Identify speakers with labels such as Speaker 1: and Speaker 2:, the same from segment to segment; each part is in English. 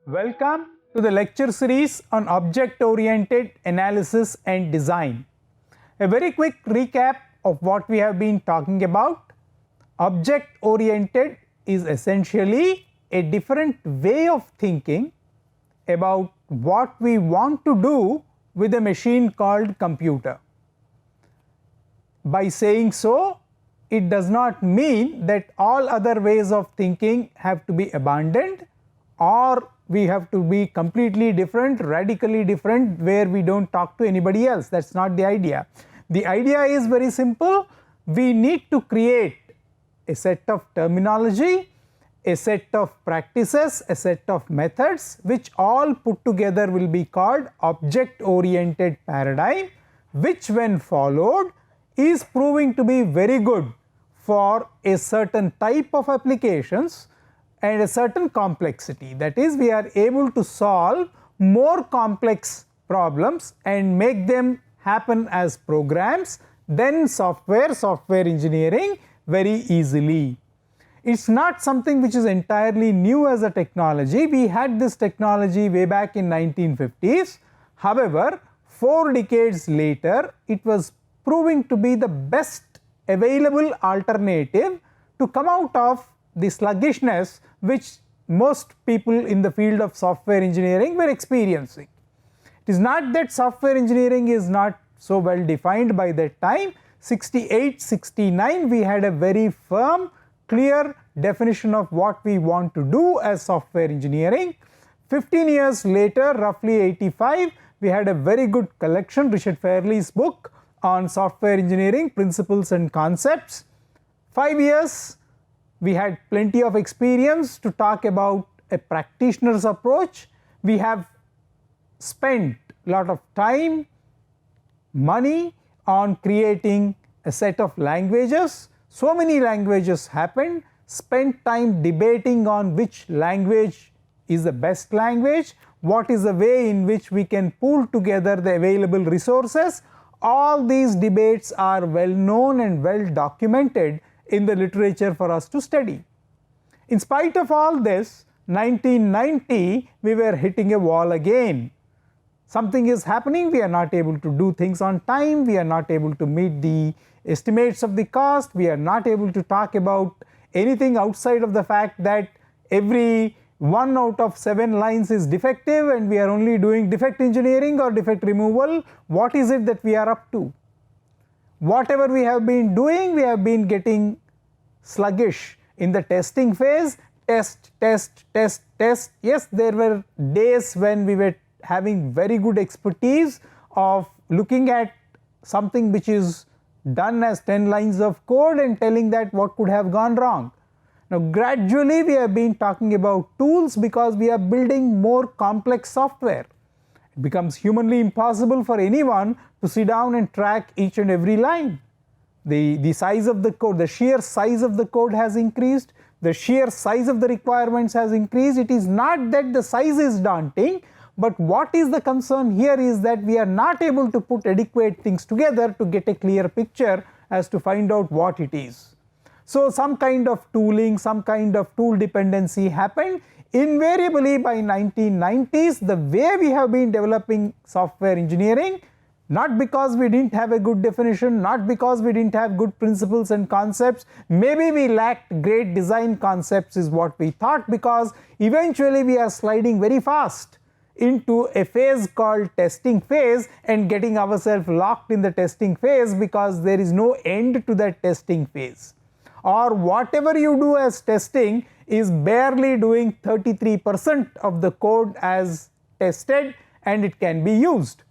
Speaker 1: Welcome to the lecture series on object-oriented analysis and design. A very quick recap of what we have been talking about. Object-oriented is essentially a different way of thinking about what we want to do with a machine called computer. By saying so, it does not mean that all other ways of thinking have to be abandoned, or we have to be completely different, radically different, where we don't talk to anybody else. That is not the idea. The idea is very simple. We need to create a set of terminology, a set of practices, a set of methods, which all put together will be called object-oriented paradigm, which when followed is proving to be very good for a certain type of applications and a certain complexity. That is, we are able to solve more complex problems and make them happen as programs than software engineering very easily. It is not something which is entirely new as a technology. We had this technology way back in 1950s. However, 4 decades later, it was proving to be the best available alternative to come out of the sluggishness which most people in the field of software engineering were experiencing. It is not that software engineering is not so well defined by that time. 68, 69 we had a very firm, clear definition of what we want to do as software engineering. 15 years later, roughly 85, we had a very good collection, Richard Fairley's book on software engineering principles and concepts. 5 years we had plenty of experience to talk about a practitioner's approach. We have spent a lot of time, money on creating a set of languages. So many languages happened, spent time debating on which language is the best language, what is the way in which we can pool together the available resources. All these debates are well known and well documented in the literature for us to study. In spite of all this, 1990 we were hitting a wall again. Something is happening, we are not able to do things on time, we are not able to meet the estimates of the cost, we are not able to talk about anything outside of the fact that every 1 out of 7 lines is defective and we are only doing defect engineering or defect removal. What is it that we are up to? Whatever we have been doing, we have been getting sluggish in the testing phase. Test. Yes, there were days when we were having very good expertise of looking at something which is done as 10 lines of code and telling that what could have gone wrong. Now gradually we have been talking about tools because we are building more complex software. It becomes humanly impossible for anyone to sit down and track each and every line. The size of the code, the sheer size of the code has increased, the sheer size of the requirements has increased. It is not that the size is daunting, but what is the concern here is that we are not able to put adequate things together to get a clear picture as to find out what it is. So some kind of tooling, some kind of tool dependency happened. Invariably by 1990s, the way we have been developing software engineering, not because we didn't have a good definition, not because we didn't have good principles and concepts, maybe we lacked great design concepts is what we thought, because eventually we are sliding very fast into a phase called testing phase and getting ourselves locked in the testing phase because there is no end to that testing phase. Or whatever you do as testing is barely doing 33% of the code as tested and it can be used.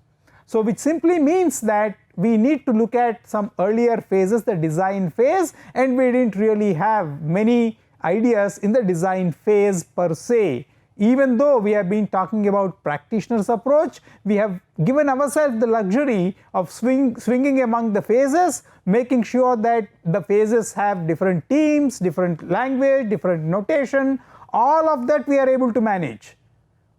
Speaker 1: So which simply means that we need to look at some earlier phases, the design phase, and we didn't really have many ideas in the design phase per se. Even though we have been talking about practitioner's approach, we have given ourselves the luxury of swinging among the phases, making sure that the phases have different teams, different language, different notation, all of that we are able to manage.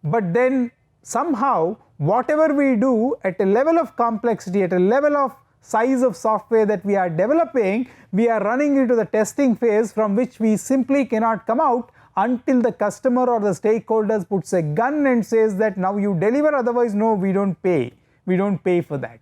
Speaker 1: But then somehow whatever we do at a level of complexity, at a level of size of software that we are developing, we are running into the testing phase from which we simply cannot come out until the customer or the stakeholders puts a gun and says that now you deliver, otherwise no, we don't pay for that.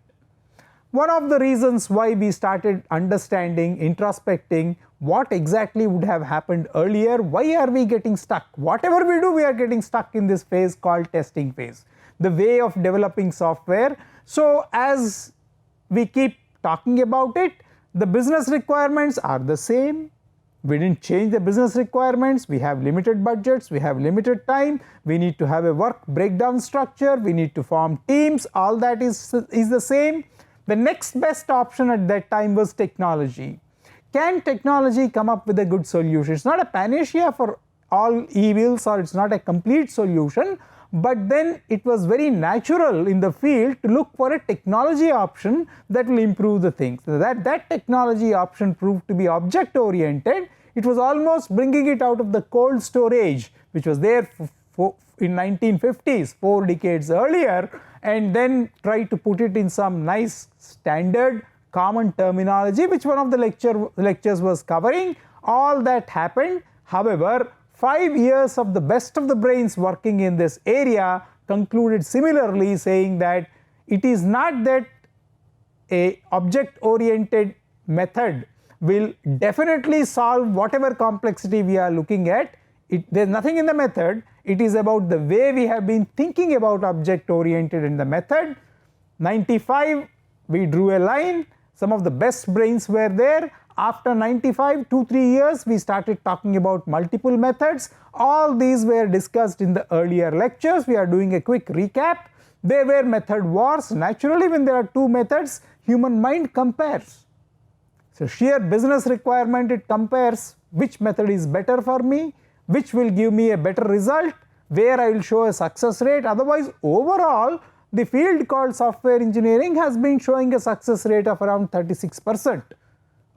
Speaker 1: One of the reasons why we started understanding, introspecting what exactly would have happened earlier, why are we getting stuck? Whatever we do, we are getting stuck in this phase called testing phase, the way of developing software. So as we keep talking about it, the business requirements are the same. We didn't change the business requirements. We have limited budgets, we have limited time, we need to have a work breakdown structure, we need to form teams, all that is the same. The next best option at that time was technology. Can technology come up with a good solution? It's not a panacea for all evils, or it's not a complete solution, but then it was very natural in the field to look for a technology option that will improve the things. That technology option proved to be object oriented. It was almost bringing it out of the cold storage which was there in 1950s, 4 decades earlier, and then try to put it in some nice standard common terminology which one of the lectures was covering. All that happened. However, 5 years of the best of the brains working in this area concluded similarly, saying that it is not that a object oriented method will definitely solve whatever complexity we are looking at. There is nothing in the method, it is about the way we have been thinking about object oriented in the method. 95 we drew a line, some of the best brains were there. After 95, 2-3 years, we started talking about multiple methods. All these were discussed in the earlier lectures. We are doing a quick recap. There were method wars. Naturally, when there are 2 methods, human mind compares. So sheer business requirement, it compares which method is better for me, which will give me a better result, where I will show a success rate. Otherwise, overall, the field called software engineering has been showing a success rate of around 36%.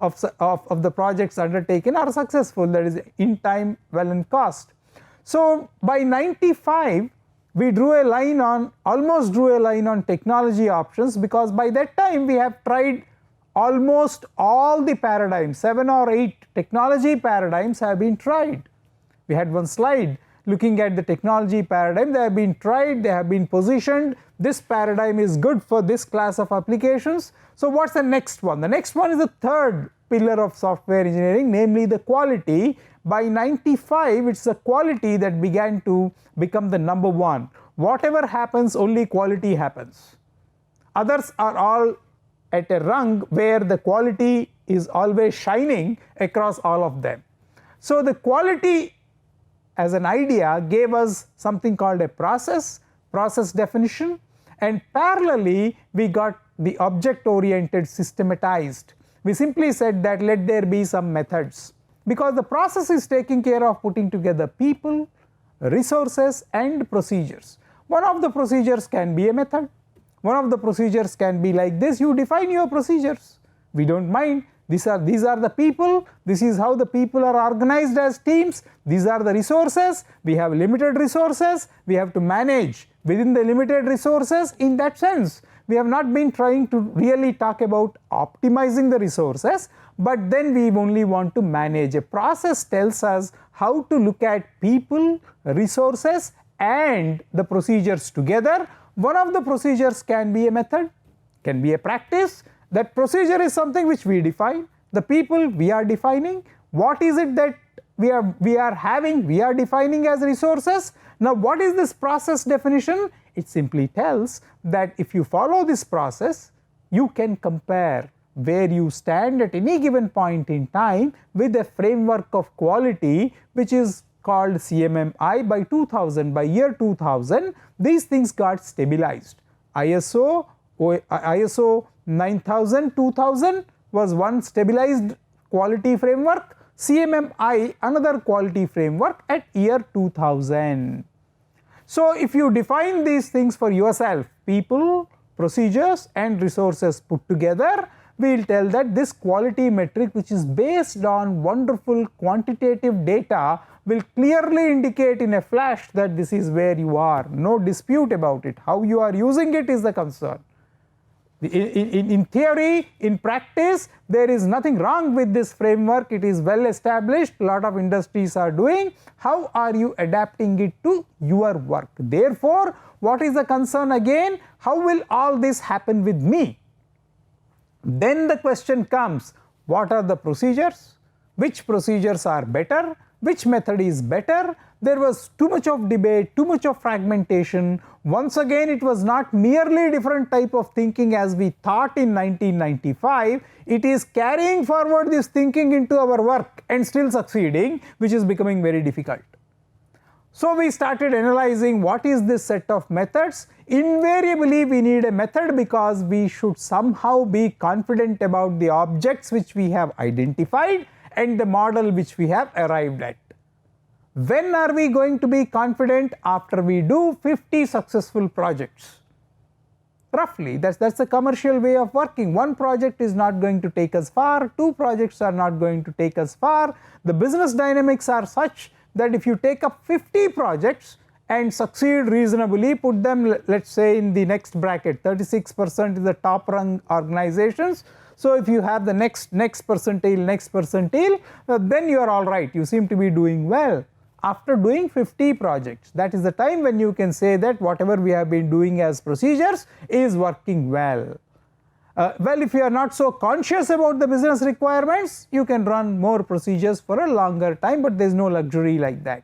Speaker 1: Of the projects undertaken are successful, that is in time, well and cost. So by 95 we almost drew a line on technology options, because by that time we have tried almost all the paradigms, 7 or 8 technology paradigms have been tried. We had one slide looking at the technology paradigm. They have been tried, they have been positioned. This paradigm is good for this class of applications. So what's the next one? The next one is the third pillar of software engineering, namely the quality. By 95, it's the quality that began to become the number one. Whatever happens, only quality happens. Others are all at a rung where the quality is always shining across all of them. So the quality as an idea gave us something called a process definition, and parallelly we got the object oriented systematized. We simply said that let there be some methods, because the process is taking care of putting together people, resources and procedures. One of the procedures can be a method. One of the procedures can be like this: you define your procedures, we don't mind. These are the people, this is how the people are organized as teams, these are the resources, we have limited resources, we have to manage within the limited resources. In that sense, we have not been trying to really talk about optimizing the resources, but then we only want to manage. A process tells us how to look at people, resources and the procedures together. One of the procedures can be a method, can be a practice. That procedure is something which we define. The people we are defining. What is it that we are defining as resources. Now what is this process definition? It simply tells that if you follow this process, you can compare where you stand at any given point in time with a framework of quality which is called CMMI. By year 2000, these things got stabilized. ISO 9000, 2000 was one stabilized quality framework. CMMI, another quality framework at year 2000. So if you define these things for yourself, people, procedures and resources put together, we will tell that this quality metric, which is based on wonderful quantitative data, will clearly indicate in a flash that this is where you are. No dispute about it. How you are using it is the concern. In theory, in practice, there is nothing wrong with this framework. It is well established, a lot of industries are doing. How are you adapting it to your work? Therefore, what is the concern again? How will all this happen with me? Then the question comes, what are the procedures? Which procedures are better? Which method is better? There was too much of debate, too much of fragmentation. Once again, it was not merely different type of thinking as we thought in 1995. It is carrying forward this thinking into our work and still succeeding, which is becoming very difficult. So we started analyzing what is this set of methods. Invariably, we need a method because we should somehow be confident about the objects which we have identified and the model which we have arrived at. When are we going to be confident? After we do 50 successful projects. Roughly, that's the commercial way of working. One project is not going to take us far, two projects are not going to take us far. The business dynamics are such that if you take up 50 projects and succeed reasonably, put them, let's say, in the next bracket, 36% is the top rung organizations. So if you have the next percentile, then you are all right, you seem to be doing well. After doing 50 projects, that is the time when you can say that whatever we have been doing as procedures is working well. Well, if you are not so conscious about the business requirements, you can run more procedures for a longer time, but there is no luxury like that.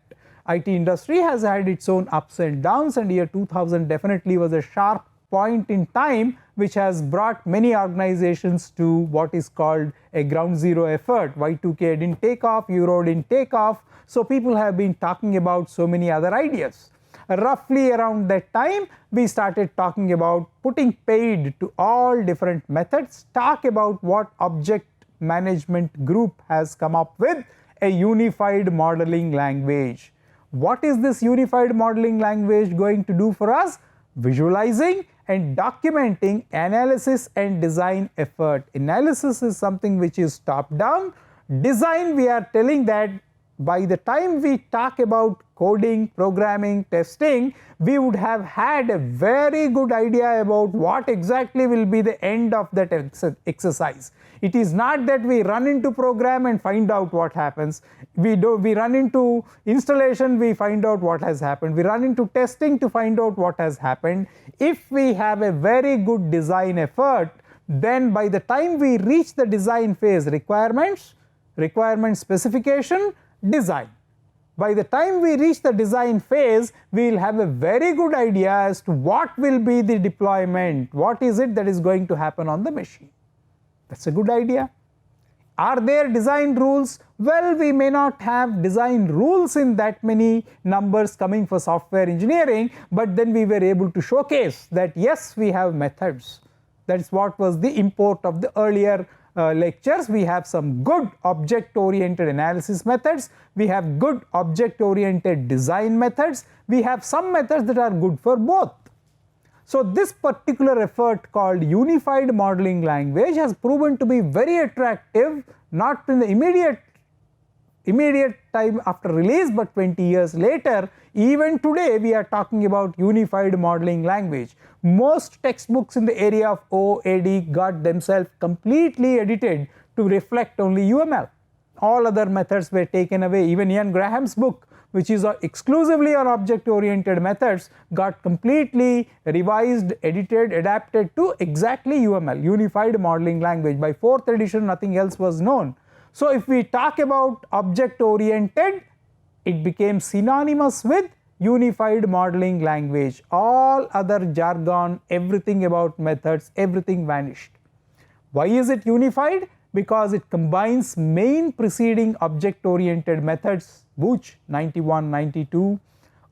Speaker 1: IT industry has had its own ups and downs, and year 2000 definitely was a sharp point in time which has brought many organizations to what is called a ground zero effort. Y2K didn't take off, Euro didn't take off, so people have been talking about so many other ideas. Roughly around that time, we started talking about putting paid to all different methods, talk about what object management group has come up with, a unified modeling language. What is this unified modeling language going to do for us? Visualizing and documenting analysis and design effort. Analysis is something which is top down. Design, we are telling that by the time we talk about coding, programming, testing, we would have had a very good idea about what exactly will be the end of that exercise. It is not that we run into program and find out what happens. We run into installation, we find out what has happened. We run into testing to find out what has happened. If we have a very good design effort, then by the time we reach the design phase, requirement specification, design. By the time we reach the design phase, we will have a very good idea as to what will be the deployment, what is it that is going to happen on the machine. That's a good idea. Are there design rules? Well, we may not have design rules in that many numbers coming for software engineering, but then we were able to showcase that yes, we have methods. That is what was the import of the earlier lectures. We have some good object-oriented analysis methods, we have good object-oriented design methods, we have some methods that are good for both. So this particular effort called unified modeling language has proven to be very attractive, not in the immediate time after release, but 20 years later. Even today we are talking about unified modeling language. Most textbooks in the area of OAD got themselves completely edited to reflect only UML. All other methods were taken away. Even Ian Graham's book, which is exclusively on object-oriented methods, got completely revised, edited, adapted to exactly UML, unified modeling language. By 4th edition, nothing else was known. So if we talk about object-oriented, it became synonymous with unified modeling language. All other jargon, everything about methods, everything vanished. Why is it unified? Because it combines main preceding object-oriented methods, Booch 91, 92,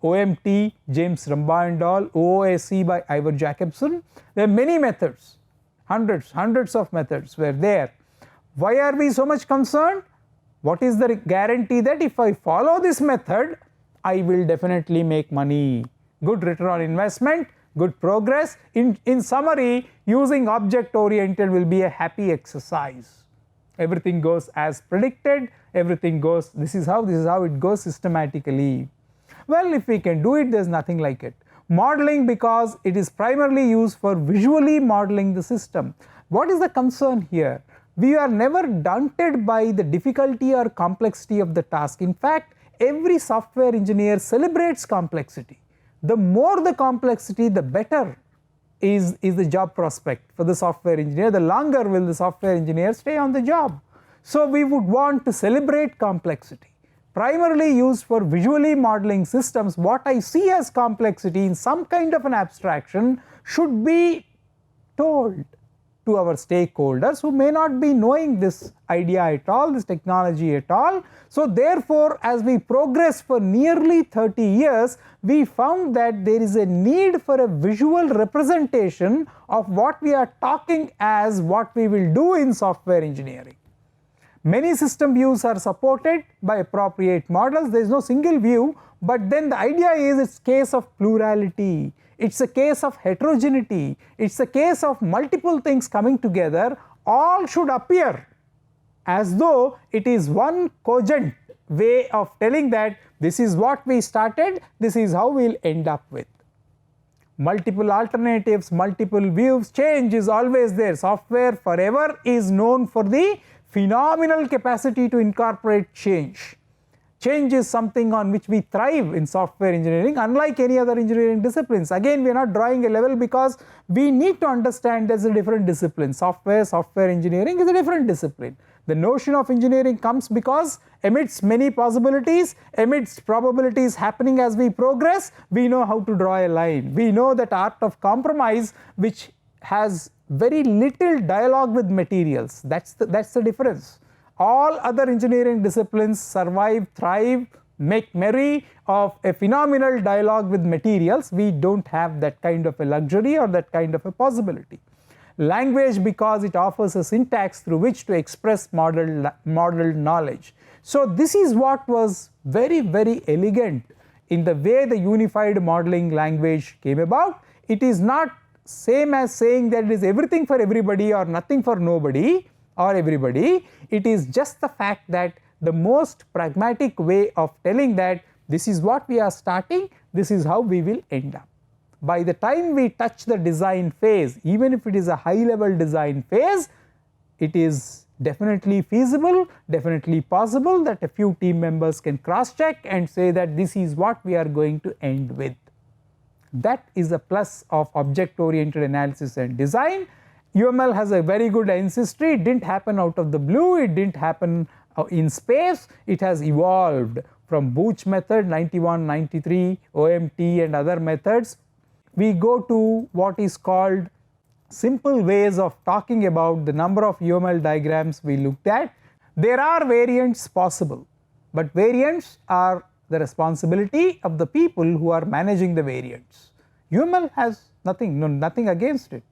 Speaker 1: OMT, James Rumbaugh and all, OOAC by Ivor Jacobson. There are many methods, hundreds of methods were there. Why are we so much concerned? What is the guarantee that if I follow this method, I will definitely make money? Good return on investment, good progress. In summary, using object-oriented will be a happy exercise. Everything goes as predicted, everything goes, this is how it goes systematically. Well, if we can do it, there is nothing like it. Modeling because it is primarily used for visually modeling the system. What is the concern here? We are never daunted by the difficulty or complexity of the task. In fact, every software engineer celebrates complexity. The more the complexity, the better is the job prospect for the software engineer, the longer will the software engineer stay on the job. So we would want to celebrate complexity. Primarily used for visually modeling systems, what I see as complexity in some kind of an abstraction should be told to our stakeholders who may not be knowing this idea at all, this technology at all. So therefore, as we progress for nearly 30 years, we found that there is a need for a visual representation of what we are talking as what we will do in software engineering. Many system views are supported by appropriate models. There is no single view, but then the idea is it's case of plurality. It's a case of heterogeneity. It's a case of multiple things coming together. All should appear as though it is one cogent way of telling that this is what we started, this is how we will end up with. Multiple alternatives, multiple views, change is always there. Software forever is known for the phenomenal capacity to incorporate change. Change is something on which we thrive in software engineering, unlike any other engineering disciplines. Again, we are not drawing a level because we need to understand there is a different discipline. Software engineering is a different discipline. The notion of engineering comes because amidst many possibilities, amidst probabilities happening as we progress, we know how to draw a line. We know that art of compromise which has very little dialogue with materials. That's the difference. All other engineering disciplines survive, thrive, make merry of a phenomenal dialogue with materials. We don't have that kind of a luxury or that kind of a possibility. Language because it offers a syntax through which to express modeled knowledge. So this is what was very, very elegant in the way the unified modeling language came about. It is not same as saying that it is everything for everybody or nothing for nobody or everybody. It is just the fact that the most pragmatic way of telling that this is what we are starting, this is how we will end up. By the time we touch the design phase, even if it is a high level design phase, it is definitely feasible, definitely possible that a few team members can cross check and say that this is what we are going to end with. That is a plus of object oriented analysis and design. UML has a very good ancestry. It didn't happen out of the blue, it didn't happen in space, it has evolved from Booch method 91, 93, OMT and other methods. We go to what is called simple ways of talking about the number of UML diagrams we looked at. There are variants possible, but variants are the responsibility of the people who are managing the variants. UML has nothing against it.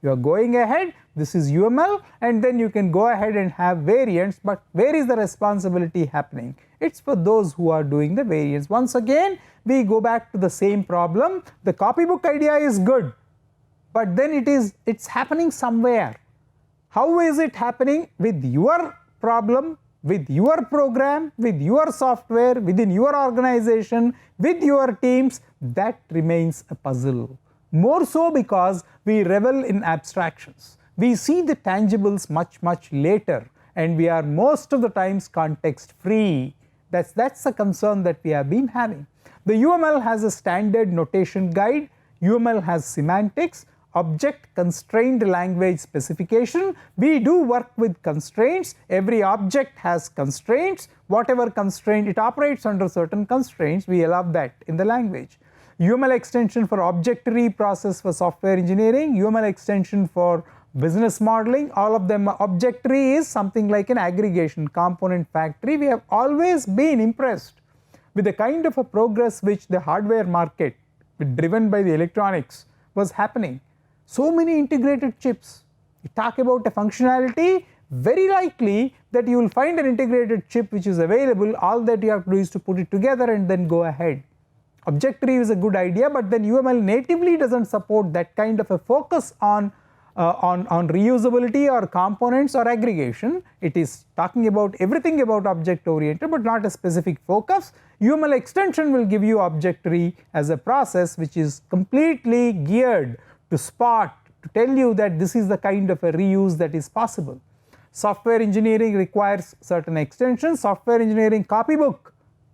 Speaker 1: You are going ahead, this is UML, and then you can go ahead and have variants, but where is the responsibility happening? It's for those who are doing the variants. Once again, we go back to the same problem. The copybook idea is good, but then it's happening somewhere. How is it happening with your problem, with your program, with your software, within your organization, with your teams? That remains a puzzle. More so because we revel in abstractions. We see the tangibles much later, and we are most of the times context free. That's the concern that we have been having. The UML has a standard notation guide. UML has semantics, object constrained language specification. We do work with constraints. Every object has constraints. Whatever constraint, it operates under certain constraints. We allow that in the language. UML extension for object reprocess for software engineering, UML extension for business modeling, all of them. Object tree is something like an aggregation component factory. We have always been impressed with the kind of a progress which the hardware market, driven by the electronics, was happening. So many integrated chips. You talk about a functionality, very likely that you will find an integrated chip which is available. All that you have to do is to put it together and then go ahead. Object tree is a good idea, but then UML natively doesn't support that kind of a focus on on reusability or components or aggregation. It is talking about everything about object oriented but not a specific focus. UML extension will give you object tree as a process which is completely geared to spot, to tell you that this is the kind of a reuse that is possible. Software engineering requires certain extensions. Software engineering copybook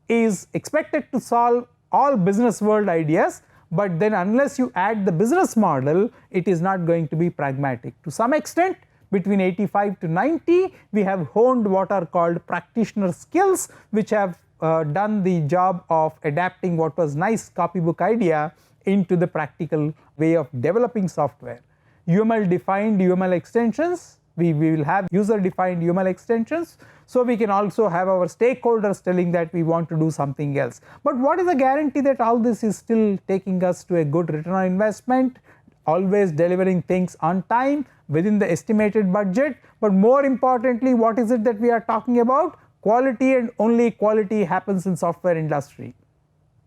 Speaker 1: is expected to solve all business world ideas, but then unless you add the business model, it is not going to be pragmatic. To some extent, between 85 to 90, we have honed what are called practitioner skills, which have done the job of adapting what was nice copybook idea into the practical way of developing software. UML defined UML extensions, we will have user defined UML extensions, so we can also have our stakeholders telling that we want to do something else. But what is the guarantee that all this is still taking us to a good return on investment, always delivering things on time within the estimated budget, but more importantly, what is it that we are talking about? Quality, and only quality happens in software industry.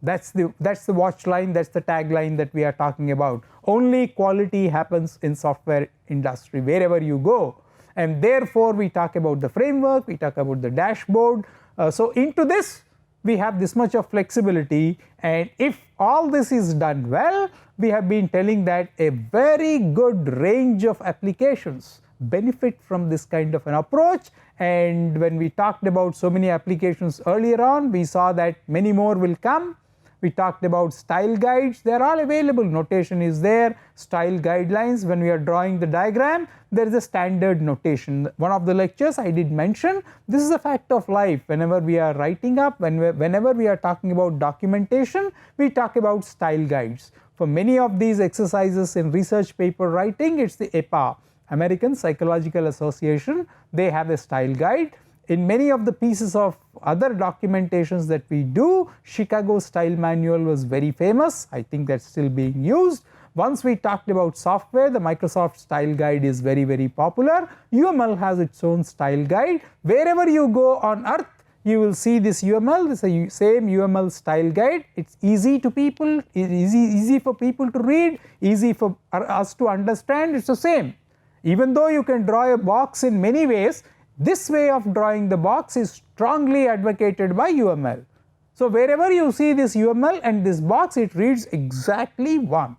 Speaker 1: That's the watch line, that's the tagline that we are talking about. Only quality happens in software industry wherever you go, and therefore we talk about the framework, we talk about the dashboard. So into this we have this much of flexibility, and if all this is done well, we have been telling that a very good range of applications benefit from this kind of an approach. And when we talked about so many applications earlier on, we saw that many more will come. We talked about style guides, they are all available, notation is there, style guidelines. When we are drawing the diagram, there is a standard notation. One of the lectures I did mention, this is a fact of life. Whenever we are writing up, whenever we are talking about documentation, we talk about style guides. For many of these exercises in research paper writing, it's the APA, American Psychological Association, they have a style guide. In many of the pieces of other documentations that we do, Chicago Style Manual was very famous, I think that's still being used. Once we talked about software, the Microsoft Style Guide is very, very popular. UML has its own style guide. Wherever you go on earth, you will see this UML, this is the same UML style guide. It's easy to people, easy for people to read, easy for us to understand, it's the same. Even though you can draw a box in many ways, this way of drawing the box is strongly advocated by UML. So wherever you see this UML and this box, it reads exactly one.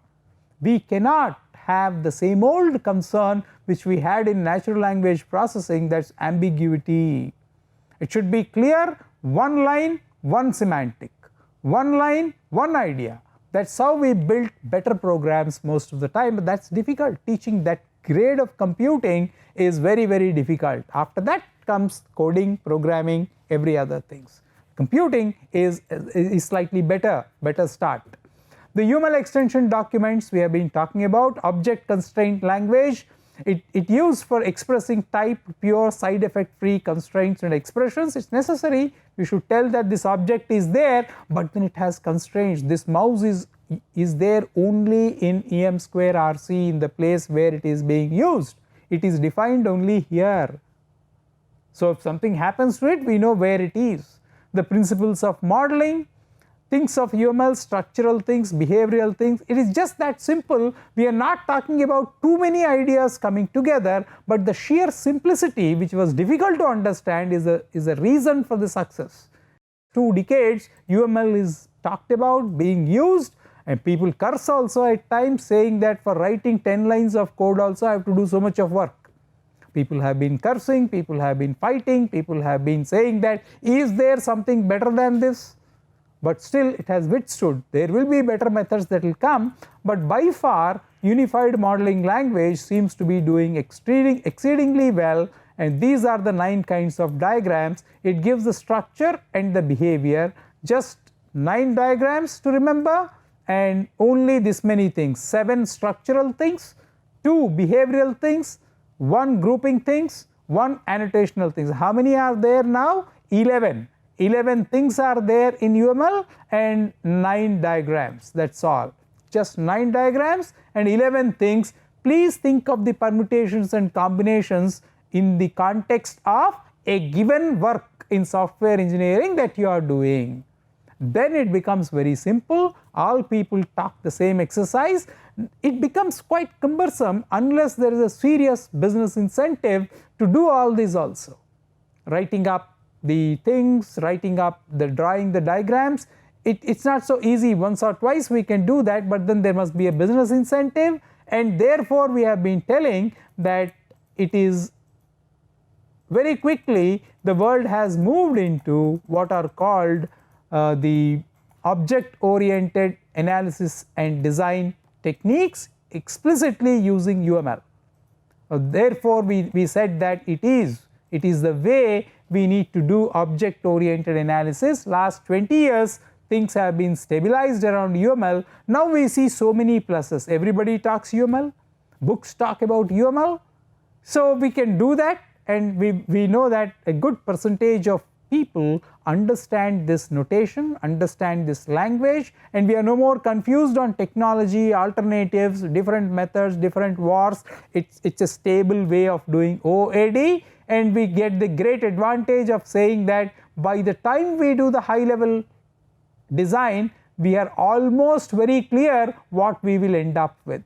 Speaker 1: We cannot have the same old concern which we had in natural language processing, that's ambiguity. It should be clear, one line, one semantic, one line, one idea. That's how we build better programs most of the time, but that's difficult. Teaching that grade of computing is very, very difficult. After that comes coding, programming, every other things. Computing is slightly better start. The UML extension documents we have been talking about, object constraint language, it used for expressing type, pure, side effect free constraints and expressions. It's necessary, we should tell that this object is there, but then it has constraints. This mouse is there only in EM square RC, in the place where it is being used. It is defined only here. So if something happens to it, we know where it is. The principles of modeling, things of UML, structural things, behavioral things, it is just that simple. We are not talking about too many ideas coming together, but the sheer simplicity which was difficult to understand is a reason for the success. 2 decades UML is talked about, being used, and people curse also at times, saying that for writing 10 lines of code also I have to do so much of work. People have been cursing, people have been fighting, people have been saying that is there something better than this? But still it has withstood. There will be better methods that will come, but by far unified modeling language seems to be doing exceedingly well, and these are the 9 kinds of diagrams. It gives the structure and the behavior, just 9 diagrams to remember, and only this many things, 7 structural things, 2 behavioral things, 1 grouping things, 1 annotational things. How many are there now? 11. 11 things are there in UML and 9 diagrams, that's all. Just 9 diagrams and 11 things. Please think of the permutations and combinations in the context of a given work in software engineering that you are doing. then it becomes very simple. All people talk the same exercise. It becomes quite cumbersome unless there is a serious business incentive to do all this also. Writing up the things, drawing the diagrams, it's not so easy. Once or twice we can do that, but then there must be a business incentive, and therefore we have been telling that it is very quickly the world has moved into what are called the object oriented analysis and design techniques, explicitly using UML. Therefore we said that it is the way we need to do object oriented analysis. Last 20 years things have been stabilized around UML. Now we see so many pluses. Everybody talks UML, books talk about UML, so we can do that, and we know that a good percentage of people understand this notation, understand this language, and we are no more confused on technology, alternatives, different methods, different wars. It's a stable way of doing OAD, and we get the great advantage of saying that by the time we do the high level design, we are almost very clear what we will end up with.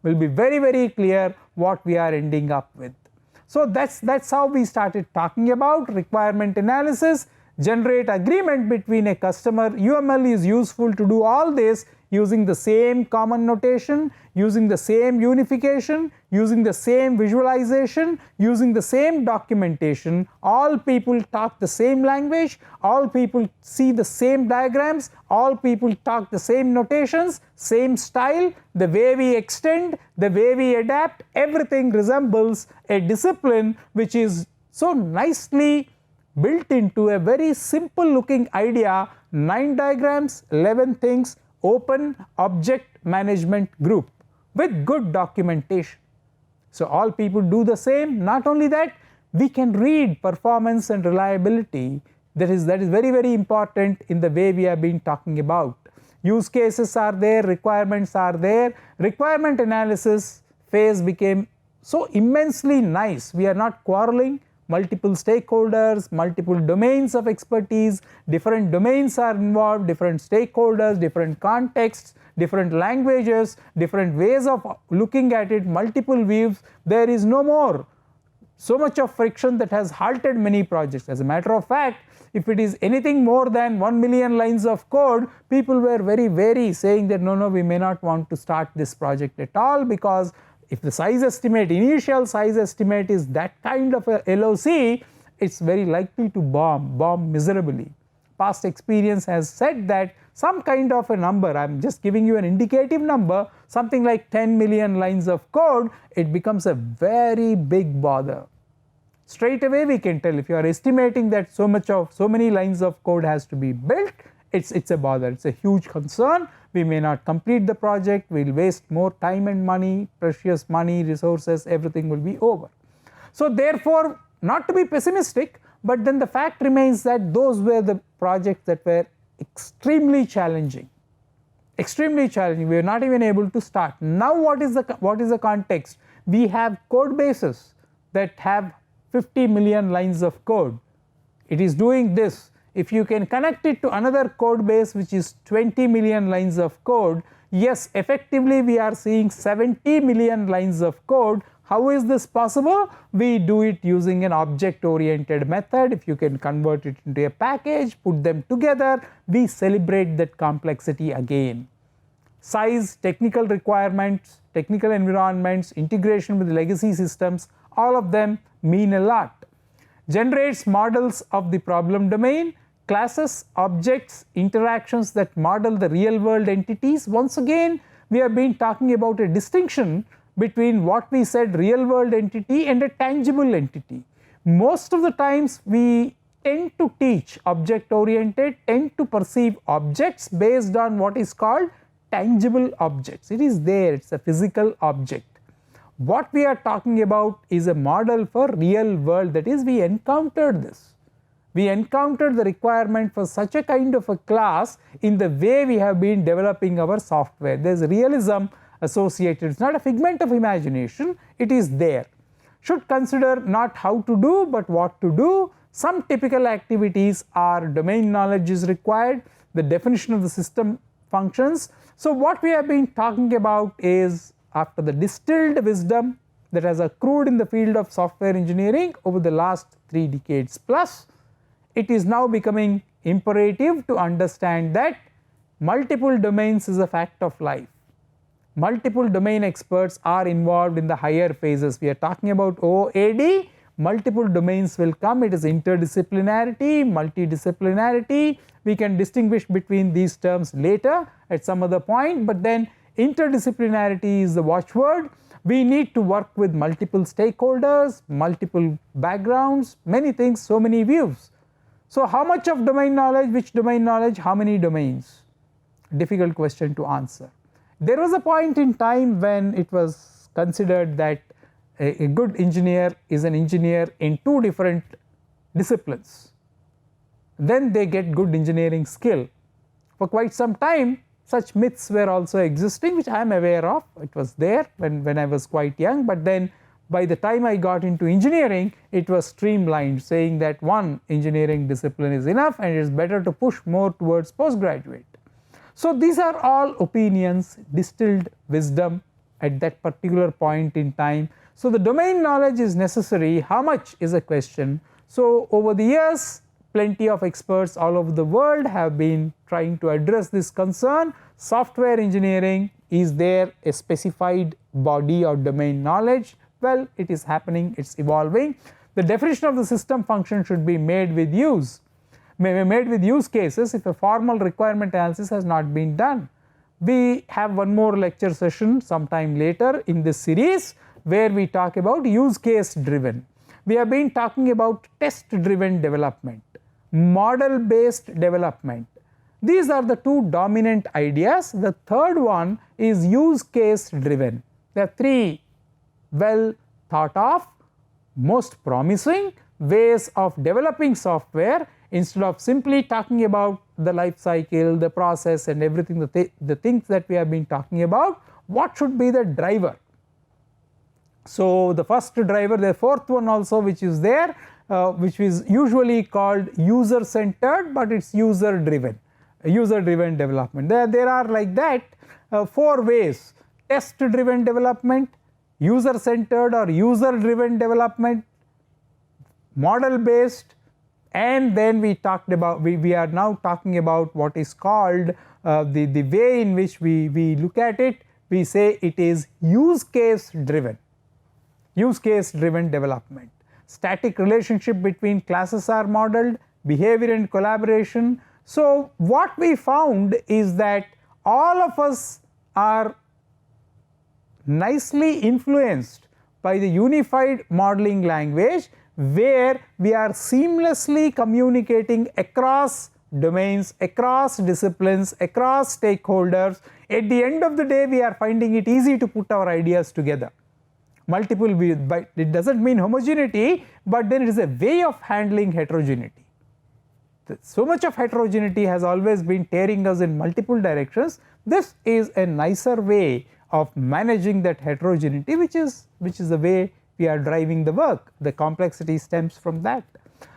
Speaker 1: Will be very, very clear what we are ending up with. So that's how we started talking about requirement analysis, generate agreement between a customer. UML is useful to do all this using the same common notation, using the same unification, using the same visualization, using the same documentation. All people talk the same language, all people see the same diagrams, all people talk the same notations, same style. The way we extend, the way we adapt, everything resembles a discipline which is so nicely built into a very simple looking idea. 9 diagrams, 11 things, open object management group with good documentation. So all people do the same. Not only that, we can read performance and reliability. That is very, very important in the way we have been talking about. Use cases are there, requirements are there. Requirement analysis phase became so immensely nice. We are not quarreling. Multiple stakeholders, multiple domains of expertise, different domains are involved, different stakeholders, different contexts, different languages, different ways of looking at it, multiple views. There is no more so much of friction that has halted many projects. As a matter of fact, if it is anything more than 1 million lines of code, people were very wary, saying that no, we may not want to start this project at all, because if the size estimate, initial size estimate is that kind of a LOC, it's very likely to bomb miserably. Past experience has said that some kind of a number, I am just giving you an indicative number, something like 10 million lines of code, it becomes a very big bother. Straight away we can tell, if you are estimating that so many lines of code has to be built, it's a bother, it's a huge concern. We may not complete the project, we will waste more time and money, precious money, resources, everything will be over. So therefore, not to be pessimistic, but then the fact remains that those were the projects that were extremely challenging. We were not even able to start. Now what is the context? We have code bases that have 50 million lines of code. It is doing this. If you can connect it to another code base which is 20 million lines of code, yes, effectively we are seeing 70 million lines of code. How is this possible? We do it using an object oriented method. If you can convert it into a package, put them together, we celebrate that complexity again. Size, technical requirements, technical environments, integration with legacy systems, all of them mean a lot. Generates models of the problem domain, classes, objects, interactions that model the real world entities. Once again, we have been talking about a distinction between what we said real world entity and a tangible entity. Most of the times we tend to teach object oriented, tend to perceive objects based on what is called tangible objects. It is there, it's a physical object. What we are talking about is a model for real world, that is, we encountered this. We encountered the requirement for such a kind of a class in the way we have been developing our software. There is realism associated, it is not a figment of imagination, it is there. Should consider not how to do but what to do. Some typical activities are domain knowledge is required, the definition of the system functions. So what we have been talking about is, after the distilled wisdom that has accrued in the field of software engineering over the last 3 decades plus, it is now becoming imperative to understand that multiple domains is a fact of life. Multiple domain experts are involved in the higher phases. We are talking about OAD, multiple domains will come. It is interdisciplinarity, multidisciplinarity. We can distinguish between these terms later at some other point, but then interdisciplinarity is the watchword. We need to work with multiple stakeholders, multiple backgrounds, many things, so many views. So how much of domain knowledge, which domain knowledge, how many domains? Difficult question to answer. There was a point in time when it was considered that a good engineer is an engineer in 2 different disciplines, then they get good engineering skill. For quite some time such myths were also existing, which I am aware of. It was there when I was quite young, but then by the time I got into engineering, it was streamlined, saying that one engineering discipline is enough and it is better to push more towards postgraduate. So these are all opinions, distilled wisdom at that particular point in time. So the domain knowledge is necessary, how much is a question. So over the years, plenty of experts all over the world have been trying to address this concern. Software engineering, is there a specified body or domain knowledge? Well, it is happening, it is evolving. The definition of the system function should be made with use cases if a formal requirement analysis has not been done. We have one more lecture session sometime later in this series where we talk about use case driven. We have been talking about test driven development, model based development. These are the 2 dominant ideas. The third one is use case driven. There are 3 well thought of, most promising ways of developing software. Instead of simply talking about the life cycle, the process and everything, the things that we have been talking about, what should be the driver? So the first driver, the fourth one also which is there, which is usually called user centered, but it is user driven development. There are like that 4 ways: test driven development, user centered or user driven development, model based, and then we talked about, we are now talking about what is called the way in which we look at it. We say it is use case driven development. Static relationship between classes are modeled, behavior and collaboration. So what we found is that all of us are nicely influenced by the unified modeling language, where we are seamlessly communicating across domains, across disciplines, across stakeholders. At the end of the day, we are finding it easy to put our ideas together. Multiple views, but it does not mean homogeneity, but then it is a way of handling heterogeneity. So much of heterogeneity has always been tearing us in multiple directions. This is a nicer way of managing that heterogeneity, which is the way we are driving the work. The complexity stems from that.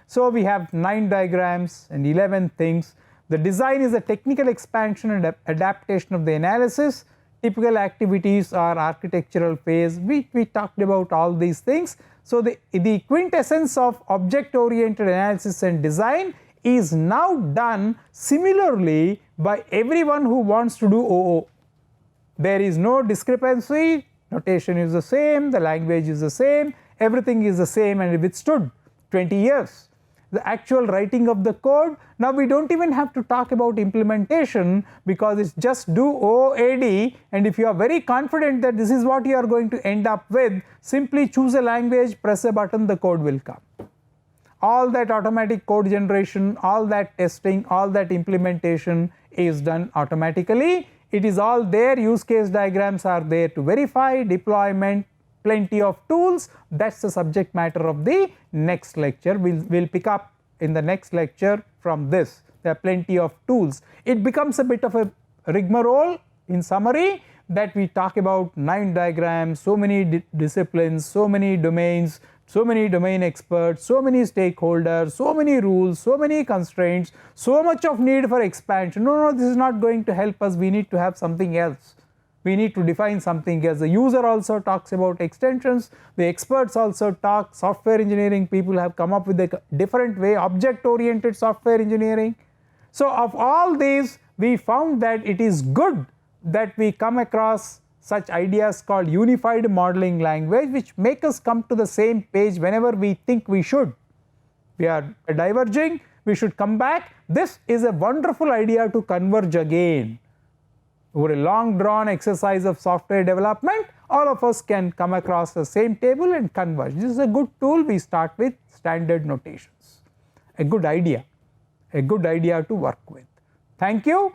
Speaker 1: So we have 9 diagrams and 11 things. The design is a technical expansion and adaptation of the analysis. Typical activities are architectural phase. We talked about all these things. So the quintessence of object oriented analysis and design is now done similarly by everyone who wants to do OO. There is no discrepancy, notation is the same, the language is the same, everything is the same, and it withstood 20 years. The actual writing of the code, now we do not even have to talk about implementation, because it is just do OOAD, and if you are very confident that this is what you are going to end up with, simply choose a language, press a button, the code will come. All that automatic code generation, all that testing, all that implementation is done automatically. It is all there, use case diagrams are there to verify, deployment, plenty of tools. That is the subject matter of the next lecture. We will pick up in the next lecture from this. There are plenty of tools. It becomes a bit of a rigmarole in summary, that we talk about 9 diagrams, so many disciplines, so many domains, so many domain experts, so many stakeholders, so many rules, so many constraints, so much of need for expansion. No, this is not going to help us. We need to have something else. We need to define something else. The user also talks about extensions. The experts also talk. Software engineering people have come up with a different way, object-oriented software engineering. So of all these, we found that it is good that we come across such ideas called unified modeling language, which make us come to the same page whenever we think we should. We are diverging, we should come back. This is a wonderful idea to converge again. Over a long drawn exercise of software development, all of us can come across the same table and converge. This is a good tool. We start with standard notations. A good idea to work with. Thank you.